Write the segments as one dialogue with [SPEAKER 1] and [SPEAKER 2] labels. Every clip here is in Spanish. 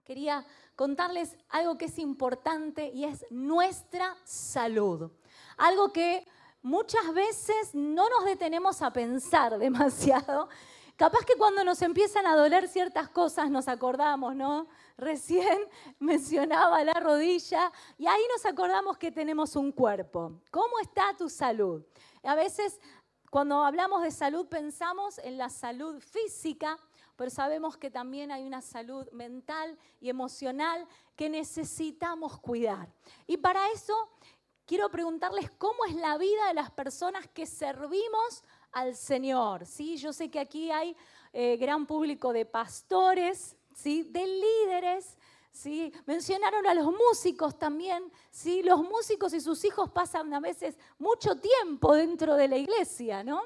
[SPEAKER 1] quería contarles algo que es importante y es nuestra salud. Algo que muchas veces no nos detenemos a pensar demasiado. Capaz que cuando nos empiezan a doler ciertas cosas nos acordamos, ¿no? Recién mencionaba la rodilla y ahí nos acordamos que tenemos un cuerpo. ¿Cómo está tu salud? A veces cuando hablamos de salud pensamos en la salud física, pero sabemos que también hay una salud mental y emocional que necesitamos cuidar. Y para eso quiero preguntarles cómo es la vida de las personas que servimos al Señor. ¿Sí? Yo sé que aquí hay gran público de pastores, ¿sí? De líderes. ¿Sí? Mencionaron a los músicos también. ¿Sí? Los músicos y sus hijos pasan a veces mucho tiempo dentro de la iglesia, ¿no?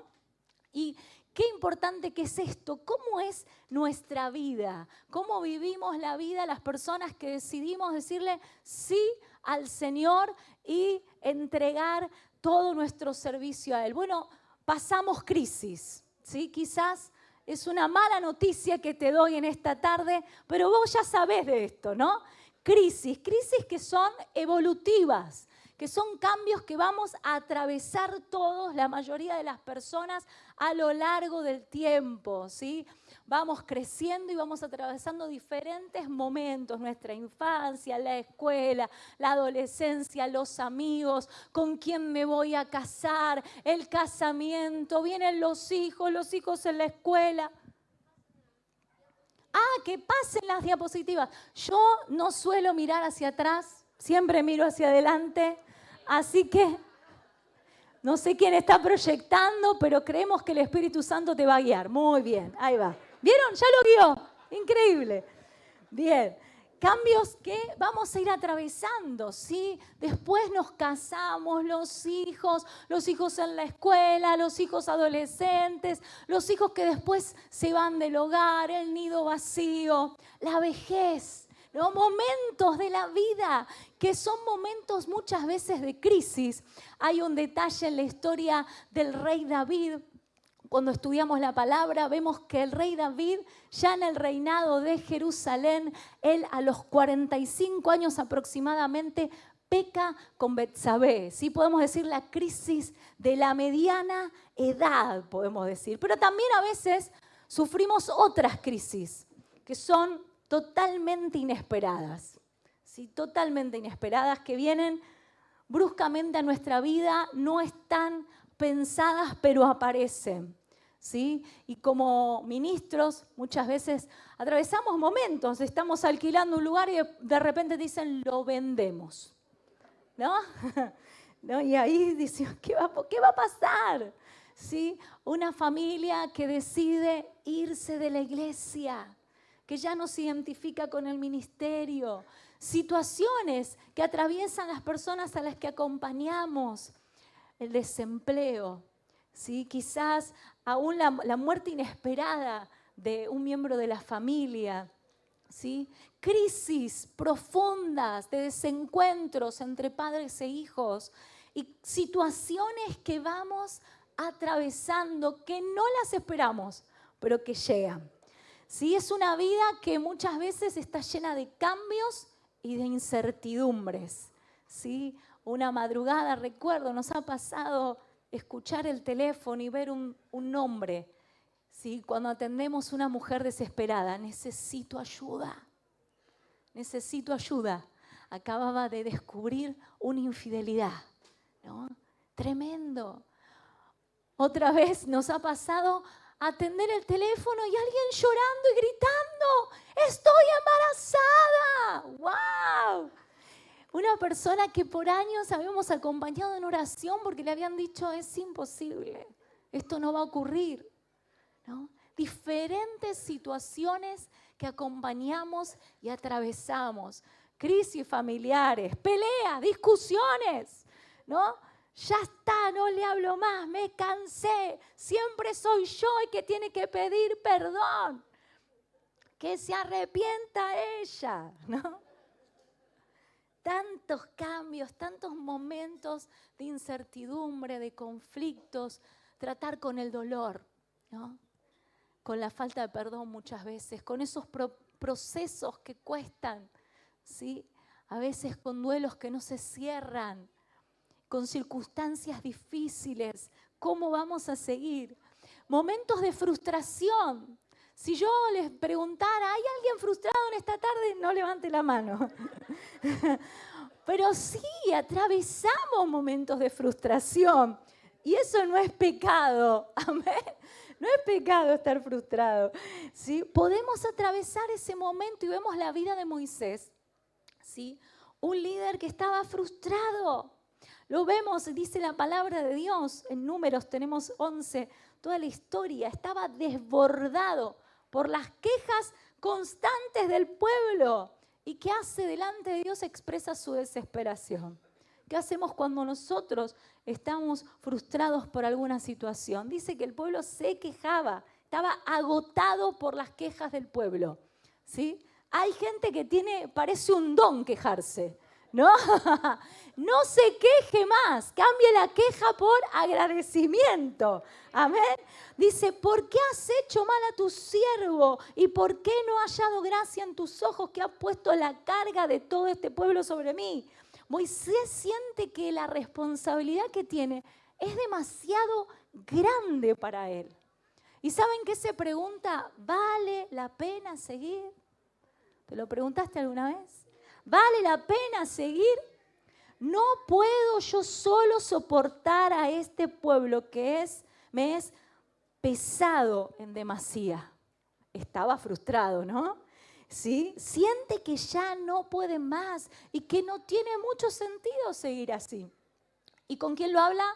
[SPEAKER 1] Y qué importante que es esto, cómo es nuestra vida, cómo vivimos la vida las personas que decidimos decirle sí al Señor y entregar todo nuestro servicio a Él. Bueno, pasamos crisis, ¿sí? Quizás es una mala noticia que te doy en esta tarde, pero vos ya sabés de esto, ¿no? Crisis que son evolutivas, que son cambios que vamos a atravesar todos, la mayoría de las personas, a lo largo del tiempo, ¿sí? Vamos creciendo y vamos atravesando diferentes momentos, nuestra infancia, la escuela, la adolescencia, los amigos, con quién me voy a casar, el casamiento, vienen los hijos en la escuela. Que pasen las diapositivas. Yo no suelo mirar hacia atrás, siempre miro hacia adelante. Así que no sé quién está proyectando, pero creemos que el Espíritu Santo te va a guiar. Muy bien, ahí va. ¿Vieron? Ya lo guió. Increíble. Bien. Cambios que vamos a ir atravesando, ¿sí? Después nos casamos, los hijos en la escuela, los hijos adolescentes, los hijos que después se van del hogar, el nido vacío, la vejez. Los momentos de la vida, que son momentos muchas veces de crisis. Hay un detalle en la historia del rey David. Cuando estudiamos la palabra, vemos que el rey David, ya en el reinado de Jerusalén, él a los 45 años aproximadamente, peca con Betsabé. ¿Sí? Podemos decir la crisis de la mediana edad, podemos decir. Pero también a veces sufrimos otras crisis, que son totalmente inesperadas, ¿sí? Totalmente inesperadas, que vienen bruscamente a nuestra vida, no están pensadas, pero aparecen, ¿sí? Y como ministros muchas veces atravesamos momentos, estamos alquilando un lugar y de repente dicen, lo vendemos, ¿no? ¿No? Y ahí dicen, ¿qué va a pasar? ¿Sí? Una familia que decide irse de la iglesia, que ya no se identifica con el ministerio, situaciones que atraviesan las personas a las que acompañamos, el desempleo, ¿sí? Quizás aún la muerte inesperada de un miembro de la familia, ¿sí? Crisis profundas de desencuentros entre padres e hijos y situaciones que vamos atravesando que no las esperamos, pero que llegan. ¿Sí? Es una vida que muchas veces está llena de cambios y de incertidumbres. ¿Sí? Una madrugada, recuerdo, nos ha pasado escuchar el teléfono y ver un nombre. ¿Sí? Cuando atendemos a una mujer desesperada, necesito ayuda. Necesito ayuda. Acababa de descubrir una infidelidad, ¿no? Tremendo. Otra vez nos ha pasado atender el teléfono y alguien llorando y gritando, ¡estoy embarazada! ¡Wow! Una persona que por años habíamos acompañado en oración porque le habían dicho, es imposible, esto no va a ocurrir, ¿no? Diferentes situaciones que acompañamos y atravesamos, crisis familiares, peleas, discusiones, ¿no? Ya está, no le hablo más, me cansé, siempre soy yo el que tiene que pedir perdón. Que se arrepienta ella, ¿no? Tantos cambios, tantos momentos de incertidumbre, de conflictos, tratar con el dolor, ¿no? Con la falta de perdón muchas veces, con esos procesos que cuestan, ¿sí? A veces con duelos que no se cierran, con circunstancias difíciles. ¿Cómo vamos a seguir? Momentos de frustración. Si yo les preguntara, ¿hay alguien frustrado en esta tarde? No levante la mano. Pero sí, atravesamos momentos de frustración. Y eso no es pecado. Amén. No es pecado estar frustrado. ¿Sí? Podemos atravesar ese momento y vemos la vida de Moisés. ¿Sí? Un líder que estaba frustrado. Lo vemos, dice la palabra de Dios. En Números tenemos 11, toda la historia. Estaba desbordado por las quejas constantes del pueblo. ¿Y qué hace delante de Dios? Expresa su desesperación. ¿Qué hacemos cuando nosotros estamos frustrados por alguna situación? Dice que el pueblo se quejaba, estaba agotado por las quejas del pueblo. ¿Sí? Hay gente que parece un don quejarse, ¿no? No se queje más, cambie la queja por agradecimiento. Amén. Dice, ¿por qué has hecho mal a tu siervo? ¿Y por qué no ha hallado gracia en tus ojos que has puesto la carga de todo este pueblo sobre mí? Moisés siente que la responsabilidad que tiene es demasiado grande para él. ¿Y saben qué se pregunta? ¿Vale la pena seguir? ¿Te lo preguntaste alguna vez? ¿Vale la pena seguir? No puedo yo solo soportar a este pueblo que me es pesado en demasía. Estaba frustrado, ¿no? ¿Sí? Siente que ya no puede más y que no tiene mucho sentido seguir así. ¿Y con quién lo habla?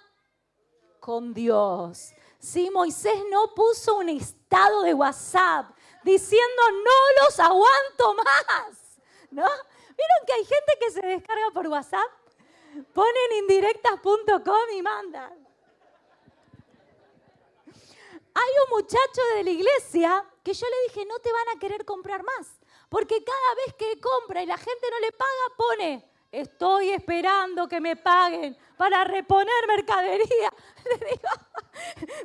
[SPEAKER 1] Con Dios. Sí, Moisés no puso un estado de WhatsApp diciendo no los aguanto más, ¿no? ¿Vieron que hay gente que se descarga por WhatsApp? Ponen indirectas.com y mandan. Hay un muchacho de la iglesia que yo le dije, no te van a querer comprar más. Porque cada vez que compra y la gente no le paga, pone, estoy esperando que me paguen para reponer mercadería. Le digo,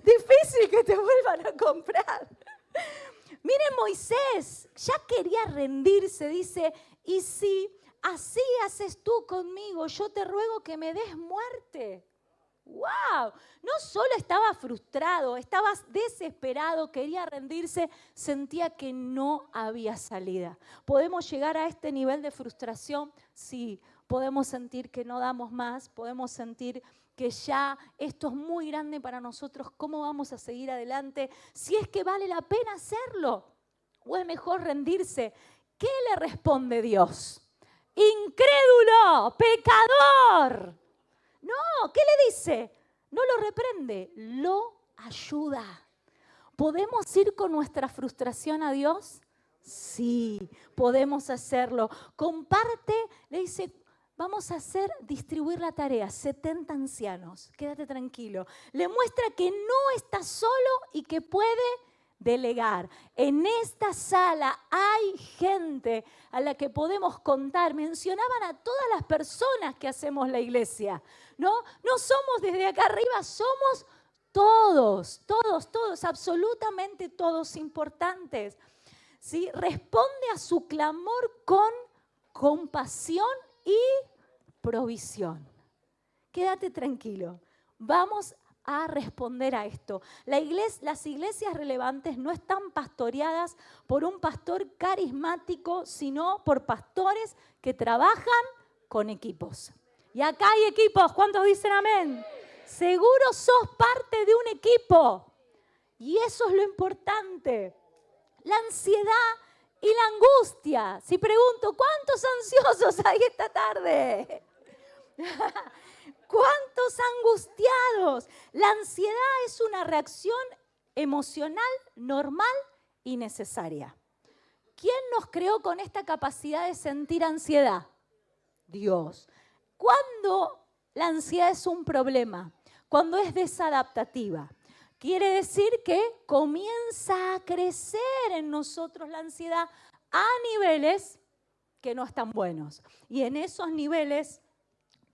[SPEAKER 1] difícil que te vuelvan a comprar. Miren, Moisés ya quería rendirse, dice, y si así haces tú conmigo, yo te ruego que me des muerte. ¡Wow! No solo estaba frustrado, estaba desesperado, quería rendirse, sentía que no había salida. ¿Podemos llegar a este nivel de frustración? Sí. Podemos sentir que no damos más, podemos sentir que ya esto es muy grande para nosotros. ¿Cómo vamos a seguir adelante? Si es que vale la pena hacerlo, o es mejor rendirse. ¿Qué le responde Dios? Incrédulo, pecador. No, ¿qué le dice? No lo reprende, lo ayuda. ¿Podemos ir con nuestra frustración a Dios? Sí, podemos hacerlo. Comparte, le dice, vamos a distribuir la tarea, 70 ancianos, quédate tranquilo. Le muestra que no está solo y que puede delegar. En esta sala hay gente a la que podemos contar. Mencionaban a todas las personas que hacemos la iglesia, ¿no? No somos desde acá arriba, somos todos, absolutamente todos importantes. ¿Sí? Responde a su clamor con compasión y provisión. Quédate tranquilo. Vamos a responder a esto. Las iglesias relevantes no están pastoreadas por un pastor carismático, sino por pastores que trabajan con equipos. Y acá hay equipos. ¿Cuántos dicen amén? Seguro sos parte de un equipo. Y eso es lo importante. La ansiedad y la angustia. Si pregunto, ¿cuántos ansiosos hay esta tarde? ¿Cuántos angustiados? La ansiedad es una reacción emocional, normal y necesaria. ¿Quién nos creó con esta capacidad de sentir ansiedad? Dios. ¿Cuándo la ansiedad es un problema? Cuando es desadaptativa. Quiere decir que comienza a crecer en nosotros la ansiedad a niveles que no están buenos. Y en esos niveles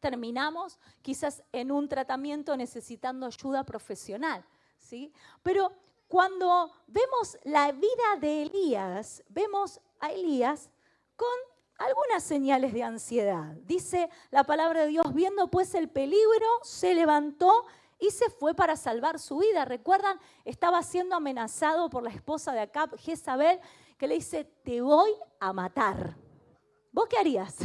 [SPEAKER 1] terminamos quizás en un tratamiento necesitando ayuda profesional, ¿sí? Pero cuando vemos la vida de Elías, vemos a Elías con algunas señales de ansiedad. Dice la palabra de Dios, viendo pues el peligro, se levantó y se fue para salvar su vida. ¿Recuerdan? Estaba siendo amenazado por la esposa de Acab, Jezabel, que le dice, te voy a matar. ¿Vos qué harías?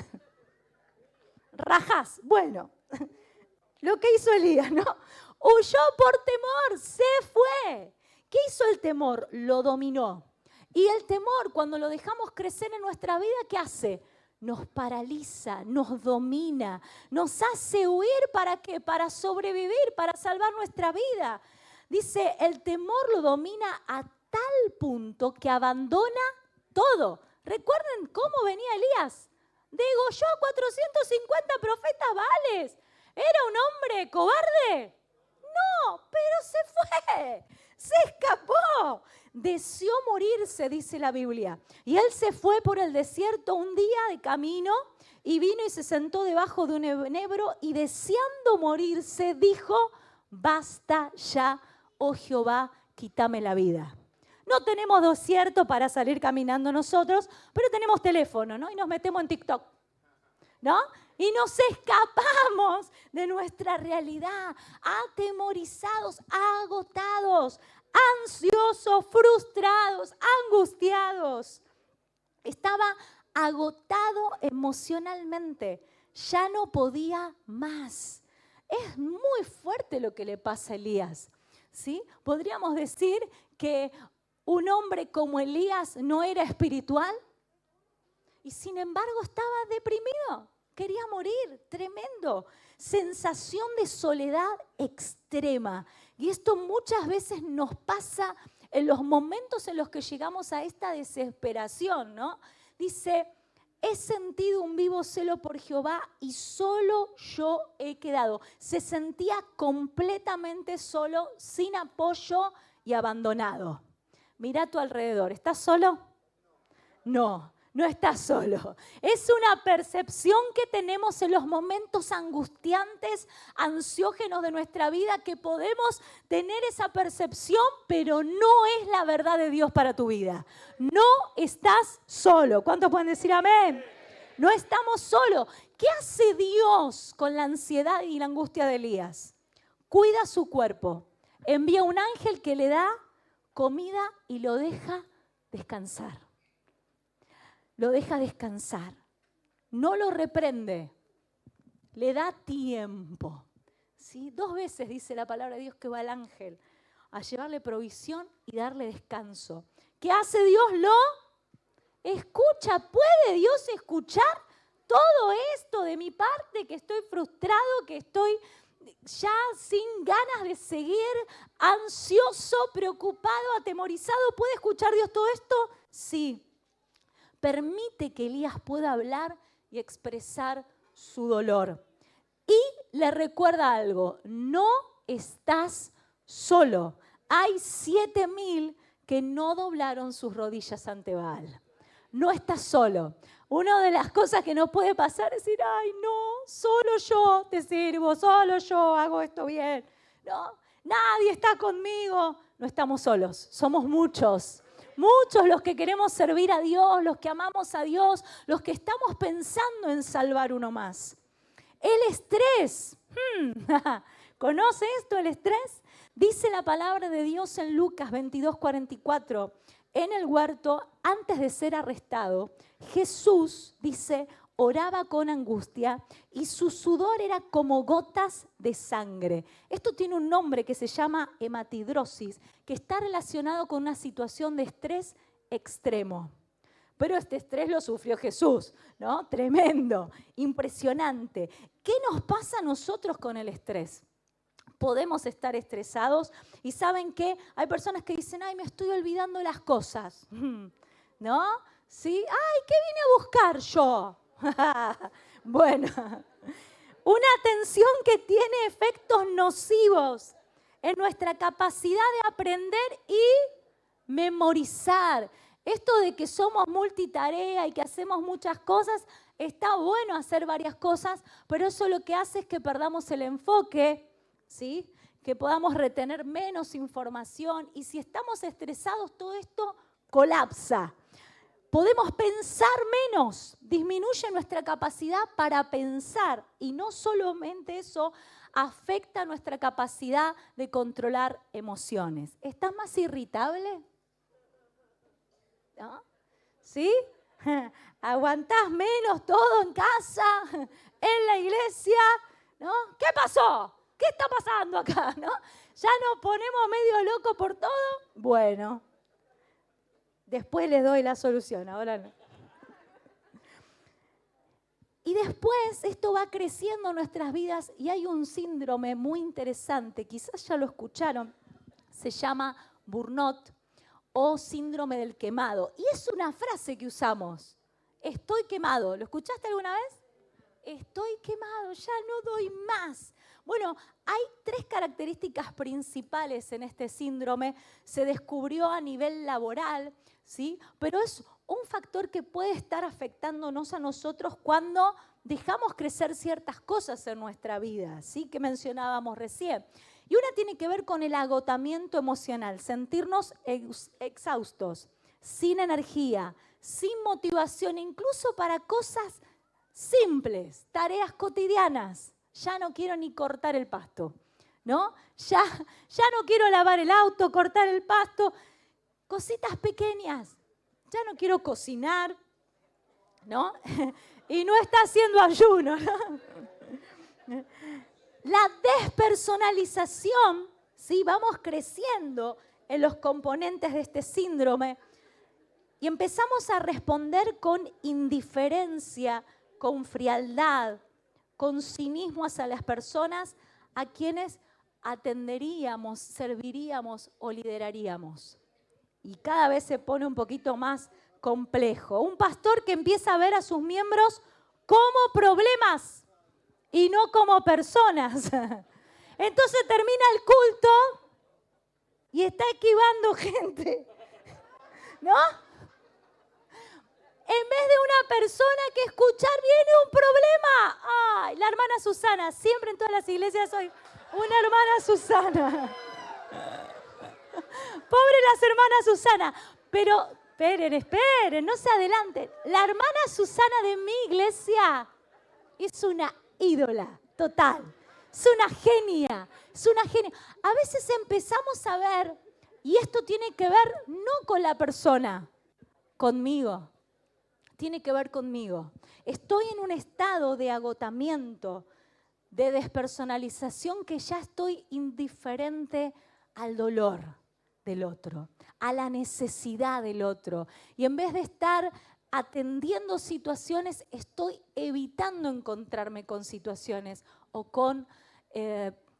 [SPEAKER 1] ¿Rajás? Bueno, lo que hizo Elías, ¿no? Huyó por temor, se fue. ¿Qué hizo el temor? Lo dominó. Y el temor, cuando lo dejamos crecer en nuestra vida, ¿qué hace? Nos paraliza, nos domina, nos hace huir. ¿Para qué? Para sobrevivir, para salvar nuestra vida. Dice, el temor lo domina a tal punto que abandona todo. ¿Recuerden cómo venía Elías? Degolló a 450 profetas Baales. ¿Era un hombre cobarde? No, pero se fue, se escapó. Deseó morirse, dice la Biblia. Y él se fue por el desierto un día de camino y vino y se sentó debajo de un enebro y deseando morirse dijo, basta ya, oh Jehová, quítame la vida. No tenemos desierto para salir caminando nosotros, pero tenemos teléfono, ¿no? Y nos metemos en TikTok, ¿no? Y nos escapamos de nuestra realidad, atemorizados, agotados, ansiosos, frustrados, angustiados. Estaba agotado emocionalmente, ya no podía más. Es muy fuerte lo que le pasa a Elías, ¿sí? Podríamos decir que un hombre como Elías no era espiritual y sin embargo estaba deprimido. Quería morir, tremendo. Sensación de soledad extrema. Y esto muchas veces nos pasa en los momentos en los que llegamos a esta desesperación, ¿no? Dice, he sentido un vivo celo por Jehová y solo yo he quedado. Se sentía completamente solo, sin apoyo y abandonado. Mira a tu alrededor, ¿estás solo? No. No estás solo. Es una percepción que tenemos en los momentos angustiantes, ansiógenos de nuestra vida, que podemos tener esa percepción, pero no es la verdad de Dios para tu vida. No estás solo. ¿Cuántos pueden decir amén? No estamos solos. ¿Qué hace Dios con la ansiedad y la angustia de Elías? Cuida su cuerpo. Envía un ángel que le da comida y lo deja descansar. Lo deja descansar, no lo reprende, le da tiempo. ¿Sí? 2 veces dice la palabra de Dios que va el ángel a llevarle provisión y darle descanso. ¿Qué hace Dios? Lo escucha. ¿Puede Dios escuchar todo esto de mi parte? Que estoy frustrado, que estoy ya sin ganas de seguir, ansioso, preocupado, atemorizado. ¿Puede escuchar Dios todo esto? Sí. Permite que Elías pueda hablar y expresar su dolor. Y le recuerda algo, no estás solo. Hay 7,000 que no doblaron sus rodillas ante Baal. No estás solo. Una de las cosas que no puede pasar es decir, ay no, solo yo te sirvo, solo yo hago esto bien. No, nadie está conmigo. No estamos solos, somos muchos. Muchos los que queremos servir a Dios, los que amamos a Dios, los que estamos pensando en salvar uno más. El estrés. ¿Conoce esto, el estrés? Dice la palabra de Dios en Lucas 22:44. En el huerto, antes de ser arrestado, Jesús, dice, oraba con angustia y su sudor era como gotas de sangre. Esto tiene un nombre que se llama hematidrosis, que está relacionado con una situación de estrés extremo. Pero este estrés lo sufrió Jesús, ¿no? Tremendo, impresionante. ¿Qué nos pasa a nosotros con el estrés? Podemos estar estresados y ¿saben qué? Hay personas que dicen, ay, me estoy olvidando las cosas, ¿no? ¿Sí? Ay, ¿qué vine a buscar yo? Bueno, una tensión que tiene efectos nocivos en nuestra capacidad de aprender y memorizar. Esto de que somos multitarea y que hacemos muchas cosas, está bueno hacer varias cosas, pero eso lo que hace es que perdamos el enfoque, ¿sí? que podamos retener menos información. Y si estamos estresados, todo esto colapsa. Podemos pensar menos, disminuye nuestra capacidad para pensar. Y no solamente eso, afecta nuestra capacidad de controlar emociones. ¿Estás más irritable? ¿No? ¿Sí? ¿Aguantás menos todo en casa, en la iglesia? ¿No? ¿Qué pasó? ¿Qué está pasando acá? ¿No? ¿Ya nos ponemos medio locos por todo? Bueno, después les doy la solución, ahora no. Y después esto va creciendo en nuestras vidas y hay un síndrome muy interesante, quizás ya lo escucharon, se llama burnout o síndrome del quemado. Y es una frase que usamos, estoy quemado. ¿Lo escuchaste alguna vez? Estoy quemado, ya no doy más. Bueno, hay 3 características principales en este síndrome. Se descubrió a nivel laboral, ¿sí? Pero es un factor que puede estar afectándonos a nosotros cuando dejamos crecer ciertas cosas en nuestra vida, ¿sí? Que mencionábamos recién. Y una tiene que ver con el agotamiento emocional, sentirnos exhaustos, sin energía, sin motivación, incluso para cosas simples, tareas cotidianas. Ya no quiero ni cortar el pasto, ¿no? Ya no quiero lavar el auto, cortar el pasto, cositas pequeñas. Ya no quiero cocinar, ¿no? Y no está haciendo ayuno, ¿no? La despersonalización, ¿sí? Vamos creciendo en los componentes de este síndrome y empezamos a responder con indiferencia, con frialdad, con cinismo hacia las personas a quienes atenderíamos, serviríamos o lideraríamos. Y cada vez se pone un poquito más complejo. Un pastor que empieza a ver a sus miembros como problemas y no como personas. Entonces termina el culto y está esquivando gente, ¿no? En vez de una persona que escuchar viene un problema. ¡Ay! La hermana Susana, siempre en todas las iglesias soy una hermana Susana. Pobre las hermanas Susana. Pero, esperen, no se adelanten. La hermana Susana de mi iglesia es una ídola total. Es una genia, es una genia. A veces empezamos a ver, y esto tiene que ver no con la persona, conmigo. Tiene que ver conmigo. Estoy en un estado de agotamiento, de despersonalización, que ya estoy indiferente al dolor del otro, a la necesidad del otro. Y en vez de estar atendiendo situaciones, estoy evitando encontrarme con situaciones o con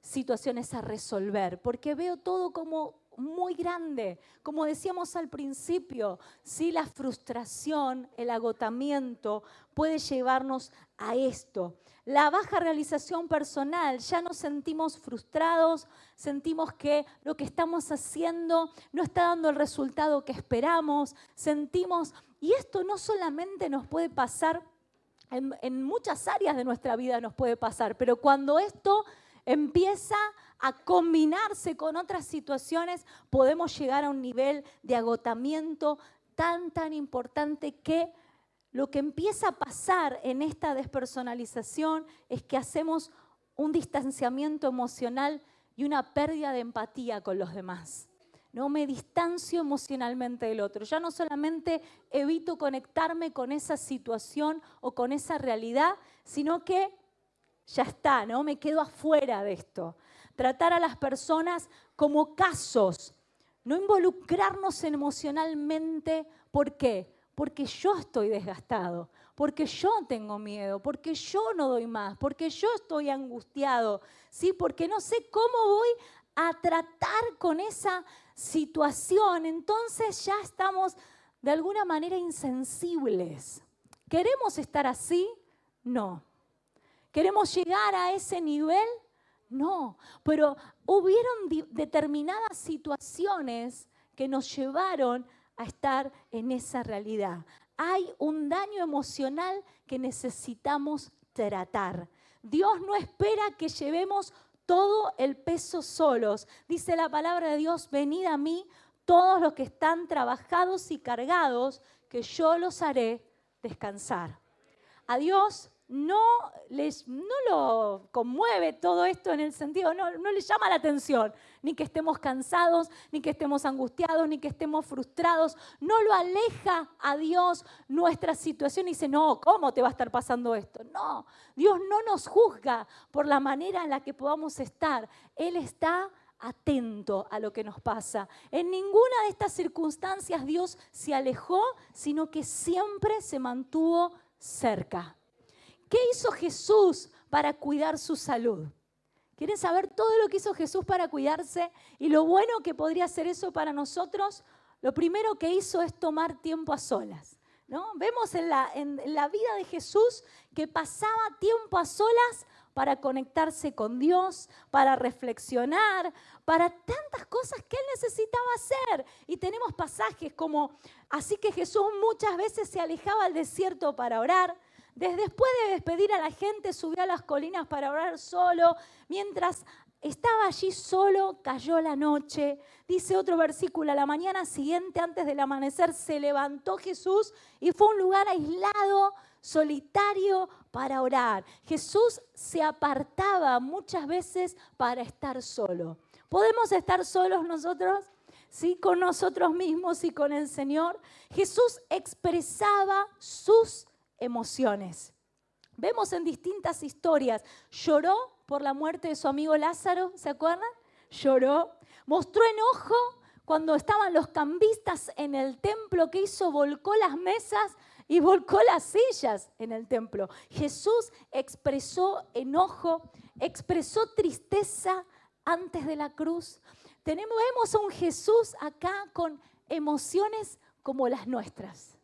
[SPEAKER 1] situaciones a resolver, porque veo todo como muy grande. Como decíamos al principio, ¿sí? La frustración, el agotamiento puede llevarnos a esto. La baja realización personal, ya nos sentimos frustrados, sentimos que lo que estamos haciendo no está dando el resultado que esperamos, sentimos, y esto no solamente nos puede pasar, en muchas áreas de nuestra vida nos puede pasar, pero cuando esto empieza a combinarse con otras situaciones, podemos llegar a un nivel de agotamiento tan importante que lo que empieza a pasar en esta despersonalización es que hacemos un distanciamiento emocional y una pérdida de empatía con los demás. No me distancio emocionalmente del otro. Ya no solamente evito conectarme con esa situación o con esa realidad, sino que ya está, ¿no? Me quedo afuera de esto. Tratar a las personas como casos. No involucrarnos emocionalmente. ¿Por qué? Porque yo estoy desgastado, porque yo tengo miedo, porque yo no doy más, porque yo estoy angustiado, ¿sí? Porque no sé cómo voy a tratar con esa situación. Entonces ya estamos de alguna manera insensibles. ¿Queremos estar así? No. ¿Queremos llegar a ese nivel? No, pero hubieron determinadas situaciones que nos llevaron a estar en esa realidad. Hay un daño emocional que necesitamos tratar. Dios no espera que llevemos todo el peso solos. Dice la palabra de Dios, venid a mí todos los que están trabajados y cargados, que yo los haré descansar. A Dios no lo conmueve todo esto en el sentido, no le llama la atención, ni que estemos cansados, ni que estemos angustiados, ni que estemos frustrados. No lo aleja a Dios nuestra situación y dice, no, ¿cómo te va a estar pasando esto? No, Dios no nos juzga por la manera en la que podamos estar. Él está atento a lo que nos pasa. En ninguna de estas circunstancias Dios se alejó, sino que siempre se mantuvo cerca. ¿Qué hizo Jesús para cuidar su salud? ¿Quieren saber todo lo que hizo Jesús para cuidarse y lo bueno que podría ser eso para nosotros? Lo primero que hizo es tomar tiempo a solas, ¿no? Vemos en la vida de Jesús que pasaba tiempo a solas para conectarse con Dios, para reflexionar, para tantas cosas que Él necesitaba hacer. Y tenemos pasajes como, así que Jesús muchas veces se alejaba al desierto para orar. Después de despedir a la gente, subió a las colinas para orar solo. Mientras estaba allí solo, cayó la noche. Dice otro versículo, a la mañana siguiente, antes del amanecer, se levantó Jesús y fue a un lugar aislado, solitario, para orar. Jesús se apartaba muchas veces para estar solo. ¿Podemos estar solos nosotros? ¿Sí? Con nosotros mismos y con el Señor. Jesús expresaba sus emociones. Vemos en distintas historias. Lloró por la muerte de su amigo Lázaro, ¿se acuerdan? Lloró. Mostró enojo cuando estaban los cambistas en el templo. ¿Qué hizo? Volcó las mesas y volcó las sillas en el templo. Jesús expresó enojo, expresó tristeza antes de la cruz. Vemos a un Jesús acá con emociones como las nuestras.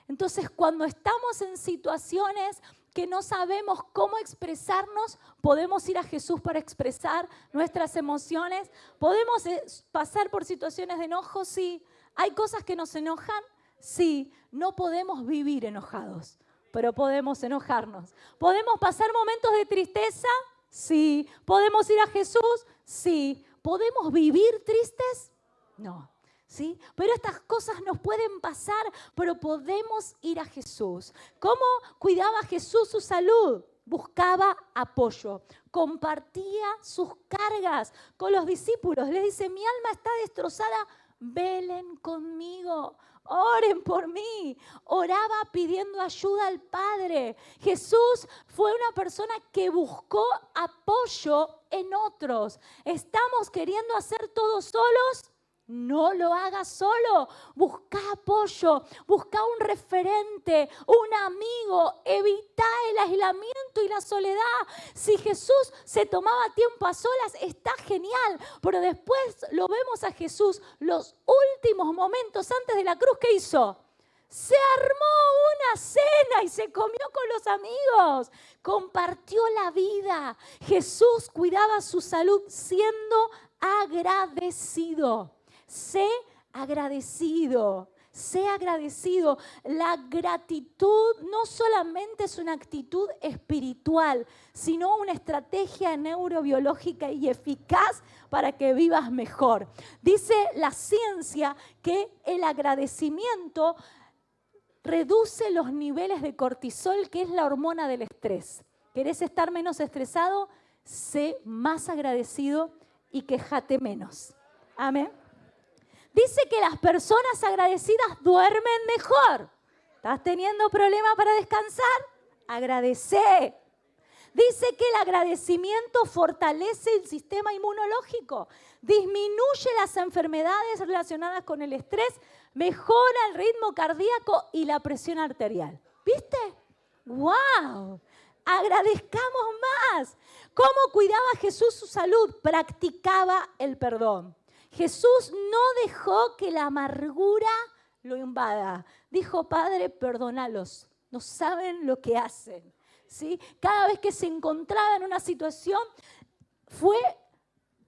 [SPEAKER 1] Entonces, cuando estamos en situaciones que no sabemos cómo expresarnos, podemos ir a Jesús para expresar nuestras emociones. Podemos pasar por situaciones de enojo, sí. Hay cosas que nos enojan, sí. No podemos vivir enojados, pero podemos enojarnos. ¿Podemos pasar momentos de tristeza? Sí. ¿Podemos ir a Jesús? Sí. ¿Podemos vivir tristes? No. ¿Sí? Pero estas cosas nos pueden pasar, pero podemos ir a Jesús. ¿Cómo cuidaba Jesús su salud? Buscaba apoyo, compartía sus cargas con los discípulos. Les dice, mi alma está destrozada, velen conmigo, oren por mí. Oraba pidiendo ayuda al Padre. Jesús fue una persona que buscó apoyo en otros. ¿Estamos queriendo hacer todo solos? No lo hagas solo, busca apoyo, busca un referente, un amigo, evita el aislamiento y la soledad. Si Jesús se tomaba tiempo a solas, está genial, pero después lo vemos a Jesús, los últimos momentos antes de la cruz, ¿qué hizo? Se armó una cena y se comió con los amigos, compartió la vida. Jesús cuidaba su salud siendo agradecido. Sé agradecido, sé agradecido. La gratitud no solamente es una actitud espiritual, sino una estrategia neurobiológica y eficaz para que vivas mejor. Dice la ciencia que el agradecimiento reduce los niveles de cortisol, que es la hormona del estrés. ¿Querés estar menos estresado? Sé más agradecido y quéjate menos. Amén. Dice que las personas agradecidas duermen mejor. ¿Estás teniendo problemas para descansar? Agradece. Dice que el agradecimiento fortalece el sistema inmunológico, disminuye las enfermedades relacionadas con el estrés, mejora el ritmo cardíaco y la presión arterial. ¿Viste? ¡Wow! Agradezcamos más. ¿Cómo cuidaba Jesús su salud? Practicaba el perdón. Jesús no dejó que la amargura lo invada. Dijo, Padre, perdónalos. No saben lo que hacen. ¿Sí? Cada vez que se encontraba en una situación, fue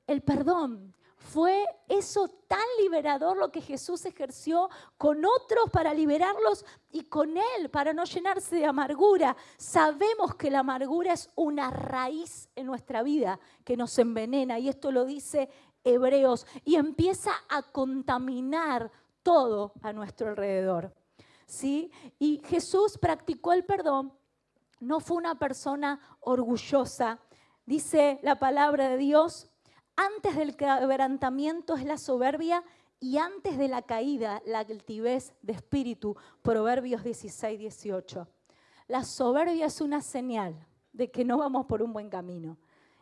[SPEAKER 1] el perdón. Fue eso tan liberador lo que Jesús ejerció con otros para liberarlos y con Él para no llenarse de amargura. Sabemos que la amargura es una raíz en nuestra vida que nos envenena y esto lo dice Hebreos y empieza a contaminar todo a nuestro alrededor. ¿Sí? Y Jesús practicó el perdón, no fue una persona orgullosa. Dice la palabra de Dios, antes del quebrantamiento es la soberbia y antes de la caída la altivez de espíritu. Proverbios 16, 18. La soberbia es una señal de que no vamos por un buen camino.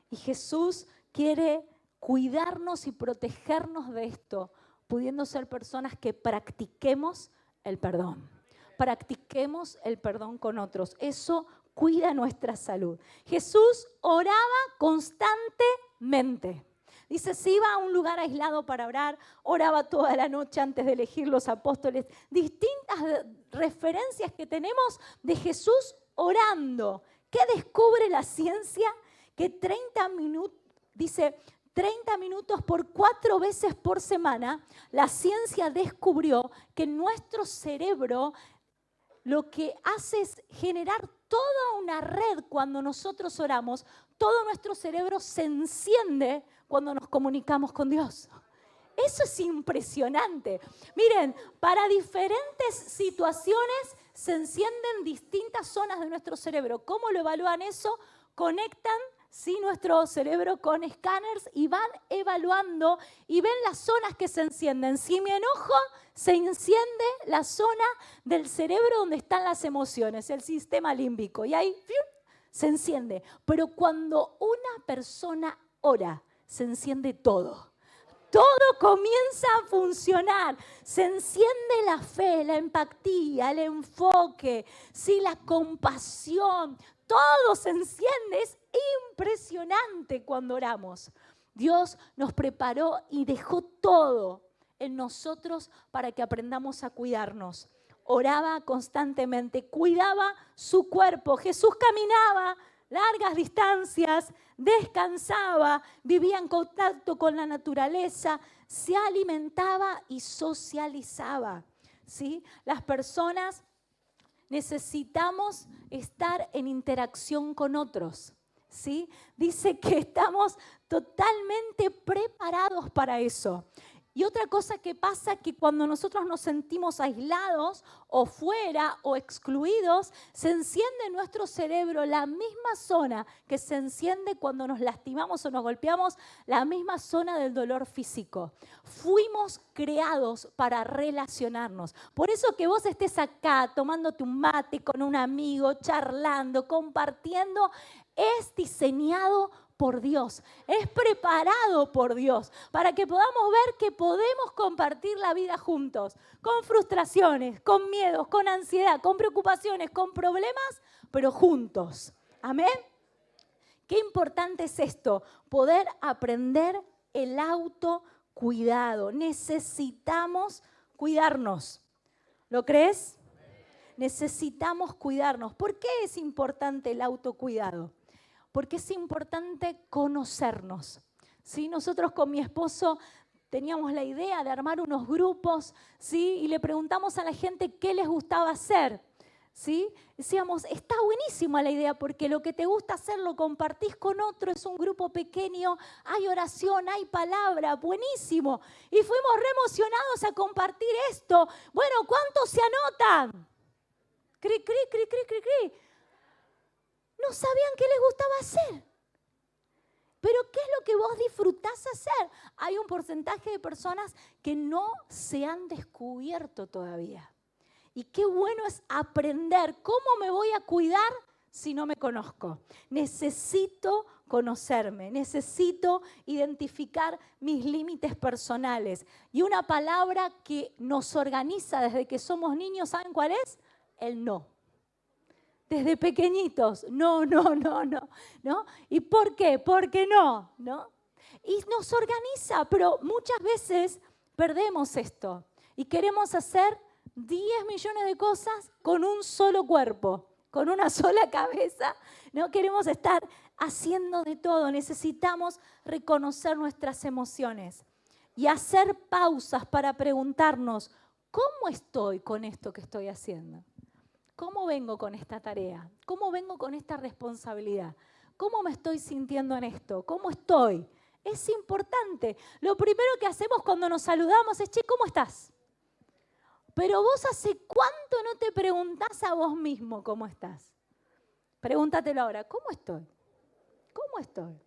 [SPEAKER 1] Y Jesús quiere cuidarnos y protegernos de esto, pudiendo ser personas que practiquemos el perdón. Practiquemos el perdón con otros. Eso cuida nuestra salud. Jesús oraba constantemente. Dice, si iba a un lugar aislado para orar, oraba toda la noche antes de elegir los apóstoles. Distintas referencias que tenemos de Jesús orando. ¿Qué descubre la ciencia? Que 30 minutos, dice, 30 minutos por 4 veces por semana, la ciencia descubrió que nuestro cerebro lo que hace es generar toda una red cuando nosotros oramos. Todo nuestro cerebro se enciende cuando nos comunicamos con Dios. Eso es impresionante. Miren, para diferentes situaciones se encienden distintas zonas de nuestro cerebro. ¿Cómo lo evalúan eso? Conectan nuestro cerebro con escáneres y van evaluando y ven las zonas que se encienden. Si me enojo, se enciende la zona del cerebro donde están las emociones, el sistema límbico. Y ahí se enciende. Pero cuando una persona ora, se enciende todo. Todo comienza a funcionar. Se enciende la fe, la empatía, el enfoque, la compasión. Todo se enciende. Es impresionante cuando oramos. Dios nos preparó y dejó todo en nosotros para que aprendamos a cuidarnos. Oraba constantemente, cuidaba su cuerpo. Jesús caminaba largas distancias, descansaba, vivía en contacto con la naturaleza, se alimentaba y socializaba. ¿Sí? Las personas necesitamos estar en interacción con otros. ¿Sí? Dice que estamos totalmente preparados para eso. Y otra cosa que pasa es que cuando nosotros nos sentimos aislados o fuera o excluidos, se enciende en nuestro cerebro la misma zona que se enciende cuando nos lastimamos o nos golpeamos, la misma zona del dolor físico. Fuimos creados para relacionarnos. Por eso que vos estés acá tomándote un mate con un amigo, charlando, compartiendo, es diseñado por Dios, es preparado por Dios para que podamos ver que podemos compartir la vida juntos, con frustraciones, con miedos, con ansiedad, con preocupaciones, con problemas, pero juntos. Amén. Qué importante es esto, poder aprender el autocuidado. Necesitamos cuidarnos. ¿Lo crees? Necesitamos cuidarnos. ¿Por qué es importante el autocuidado? Porque es importante conocernos. ¿Sí? Nosotros con mi esposo teníamos la idea de armar unos grupos, ¿sí? Y le preguntamos a la gente qué les gustaba hacer. ¿Sí? Decíamos, está buenísima la idea porque lo que te gusta hacer lo compartís con otro, es un grupo pequeño, hay oración, hay palabra, buenísimo. Y fuimos re emocionados a compartir esto. Bueno, ¿cuántos se anotan? Cri, cri, cri, cri, cri, cri. No sabían qué les gustaba hacer. Pero ¿qué es lo que vos disfrutás hacer? Hay un porcentaje de personas que no se han descubierto todavía. Y qué bueno es aprender cómo me voy a cuidar si no me conozco. Necesito conocerme, necesito identificar mis límites personales. Y una palabra que nos organiza desde que somos niños, ¿saben cuál es? El no. Desde pequeñitos, no. ¿Y por qué? Porque no. Y nos organiza, pero muchas veces perdemos esto y queremos hacer 10 millones de cosas con un solo cuerpo, con una sola cabeza. No queremos estar haciendo de todo, necesitamos reconocer nuestras emociones. y hacer pausas para preguntarnos, ¿cómo estoy con esto que estoy haciendo? ¿Cómo vengo con esta tarea? ¿Cómo vengo con esta responsabilidad? ¿Cómo me estoy sintiendo en esto? ¿Cómo estoy? Es importante. Lo primero que hacemos cuando nos saludamos es, che, ¿cómo estás? Pero vos ¿hace cuánto no te preguntás a vos mismo cómo estás? Pregúntatelo ahora, ¿cómo estoy? ¿Cómo estoy?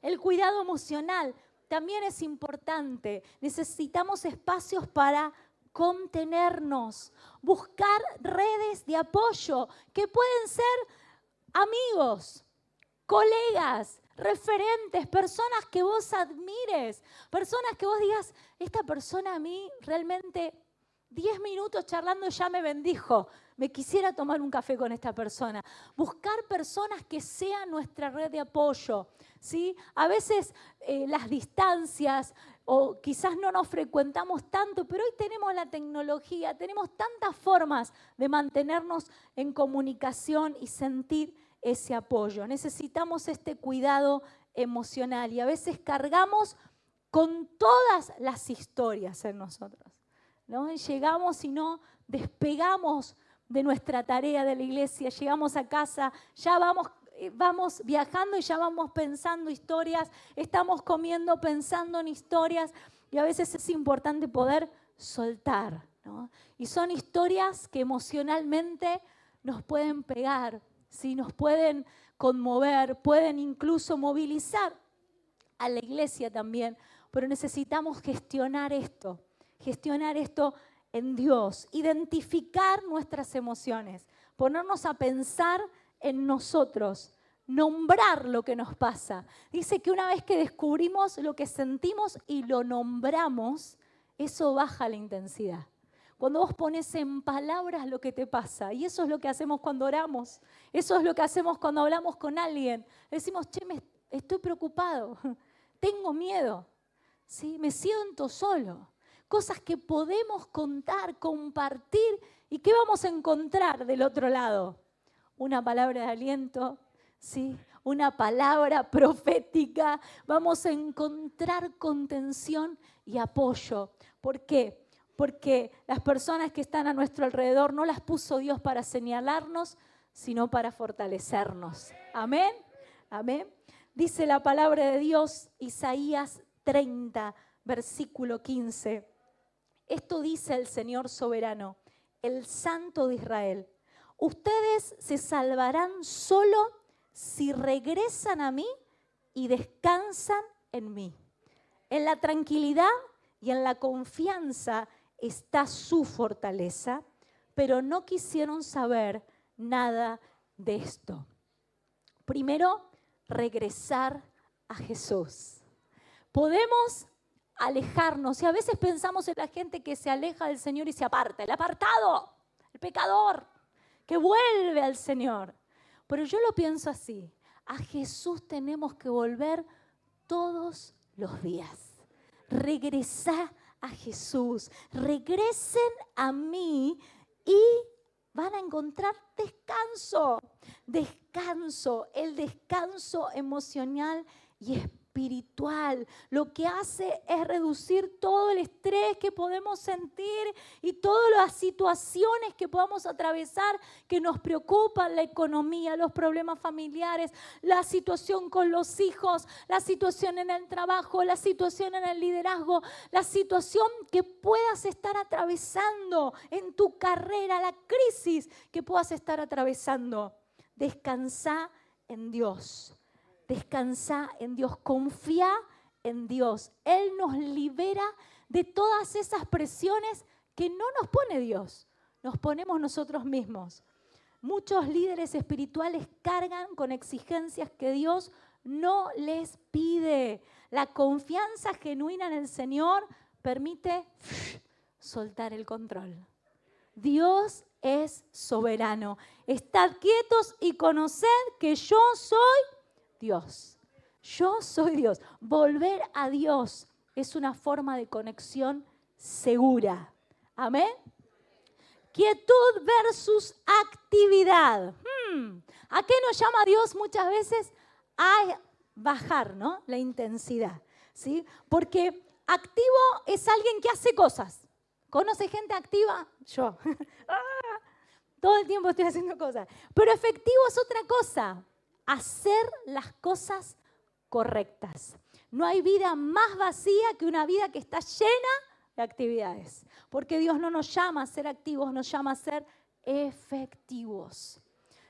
[SPEAKER 1] El cuidado emocional también es importante. Necesitamos espacios para contenernos, buscar redes de apoyo que pueden ser amigos, colegas, referentes, personas que vos admires, personas que vos digas, esta persona a mí realmente 10 minutos charlando ya me bendijo, me quisiera tomar un café con esta persona. Buscar personas que sean nuestra red de apoyo, ¿sí? A veces las distancias o quizás no nos frecuentamos tanto, pero hoy tenemos la tecnología, tenemos tantas formas de mantenernos en comunicación y sentir ese apoyo. Necesitamos este cuidado emocional y a veces cargamos con todas las historias en nosotros, ¿no? Y llegamos y no despegamos de nuestra tarea de la iglesia, llegamos a casa, ya vamos viajando y ya vamos pensando historias, estamos comiendo pensando en historias y a veces es importante poder soltar, ¿no? Y son historias que emocionalmente nos pueden pegar, ¿sí? Nos pueden conmover, pueden incluso movilizar a la iglesia también, pero necesitamos gestionar esto en Dios, identificar nuestras emociones, ponernos a pensar en nosotros, nombrar lo que nos pasa. Dice que una vez que descubrimos lo que sentimos y lo nombramos, eso baja la intensidad. Cuando vos pones en palabras lo que te pasa, y eso es lo que hacemos cuando oramos, eso es lo que hacemos cuando hablamos con alguien. Decimos, che, estoy preocupado, tengo miedo, ¿sí? Me siento solo. Cosas que podemos contar, compartir, ¿y qué vamos a encontrar del otro lado? Una palabra de aliento, ¿sí? Una palabra profética. Vamos a encontrar contención y apoyo. ¿Por qué? Porque las personas que están a nuestro alrededor no las puso Dios para señalarnos, sino para fortalecernos. Amén. Amén. Dice la palabra de Dios, Isaías 30, versículo 15. Esto dice el Señor soberano, el Santo de Israel. Ustedes se salvarán solo si regresan a mí y descansan en mí. En la tranquilidad y en la confianza está su fortaleza, pero no quisieron saber nada de esto. Primero, regresar a Jesús. Podemos alejarnos y a veces pensamos en la gente que se aleja del Señor y se aparta, el apartado, el pecador, que vuelve al Señor. Pero yo lo pienso así, a Jesús tenemos que volver todos los días. Regresá a Jesús, regresen a mí y van a encontrar descanso, el descanso emocional y espiritual. Lo que hace es reducir todo el estrés que podemos sentir y todas las situaciones que podamos atravesar que nos preocupan, la economía, los problemas familiares, la situación con los hijos, la situación en el trabajo, la situación en el liderazgo, la situación que puedas estar atravesando en tu carrera, la crisis que puedas estar atravesando. Descansá en Dios. Descansá en Dios, confía en Dios. Él nos libera de todas esas presiones que no nos pone Dios, nos ponemos nosotros mismos. Muchos líderes espirituales cargan con exigencias que Dios no les pide. La confianza genuina en el Señor permite soltar el control. Dios es soberano. Estad quietos y conoced que yo soy Dios. Yo soy Dios. Volver a Dios es una forma de conexión segura. Amén. Quietud versus actividad. ¿A qué nos llama Dios muchas veces? A bajar, ¿no? La intensidad, ¿sí? Porque activo es alguien que hace cosas. ¿Conoce gente activa? Yo. Todo el tiempo estoy haciendo cosas. Pero efectivo es otra cosa. Hacer las cosas correctas. No hay vida más vacía que una vida que está llena de actividades. Porque Dios no nos llama a ser activos, nos llama a ser efectivos.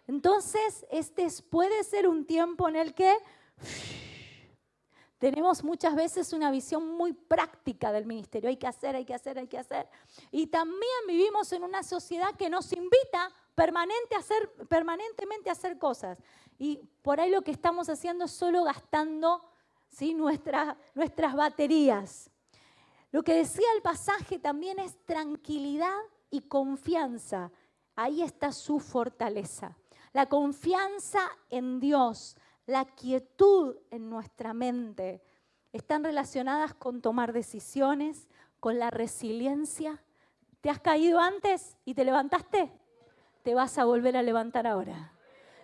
[SPEAKER 1] Entonces, este puede ser un tiempo en el que tenemos muchas veces una visión muy práctica del ministerio. Hay que hacer, hay que hacer, hay que hacer. Y también vivimos en una sociedad que nos invita permanentemente a hacer cosas. Y por ahí lo que estamos haciendo es solo gastando, ¿sí?, nuestras baterías. Lo que decía el pasaje también es tranquilidad y confianza. Ahí está su fortaleza. La confianza en Dios, la quietud en nuestra mente, están relacionadas con tomar decisiones, con la resiliencia. ¿Te has caído antes y te levantaste? Te vas a volver a levantar ahora,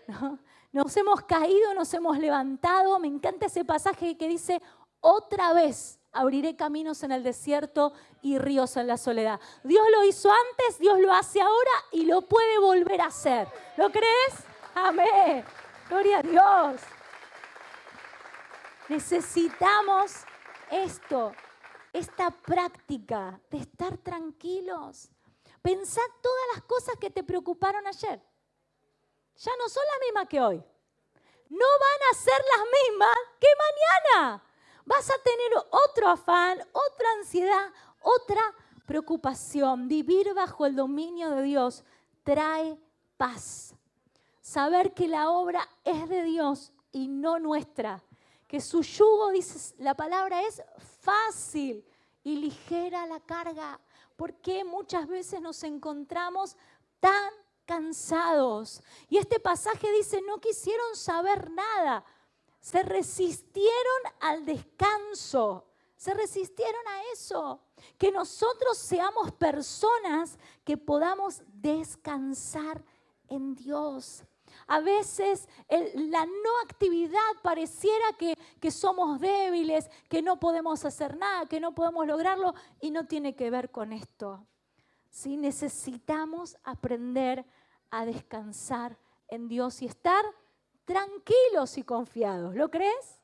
[SPEAKER 1] ¿no? Nos hemos caído, nos hemos levantado. Me encanta ese pasaje que dice, otra vez abriré caminos en el desierto y ríos en la soledad. Dios lo hizo antes, Dios lo hace ahora y lo puede volver a hacer. ¿Lo crees? Amén. Gloria a Dios. Necesitamos esta práctica de estar tranquilos. Pensá todas las cosas que te preocuparon ayer. Ya no son las mismas que hoy. No van a ser las mismas que mañana. Vas a tener otro afán, otra ansiedad, otra preocupación. Vivir bajo el dominio de Dios trae paz. Saber que la obra es de Dios y no nuestra. Que su yugo, dice la palabra, es fácil y ligera la carga. Porque muchas veces nos encontramos tan cansados. Y este pasaje dice, no quisieron saber nada. Se resistieron al descanso. Se resistieron a eso. Que nosotros seamos personas que podamos descansar en Dios. A veces la no actividad pareciera que somos débiles, que no podemos hacer nada, que no podemos lograrlo, y no tiene que ver con esto. ¿Sí? Necesitamos aprender a descansar en Dios y estar tranquilos y confiados. ¿Lo crees?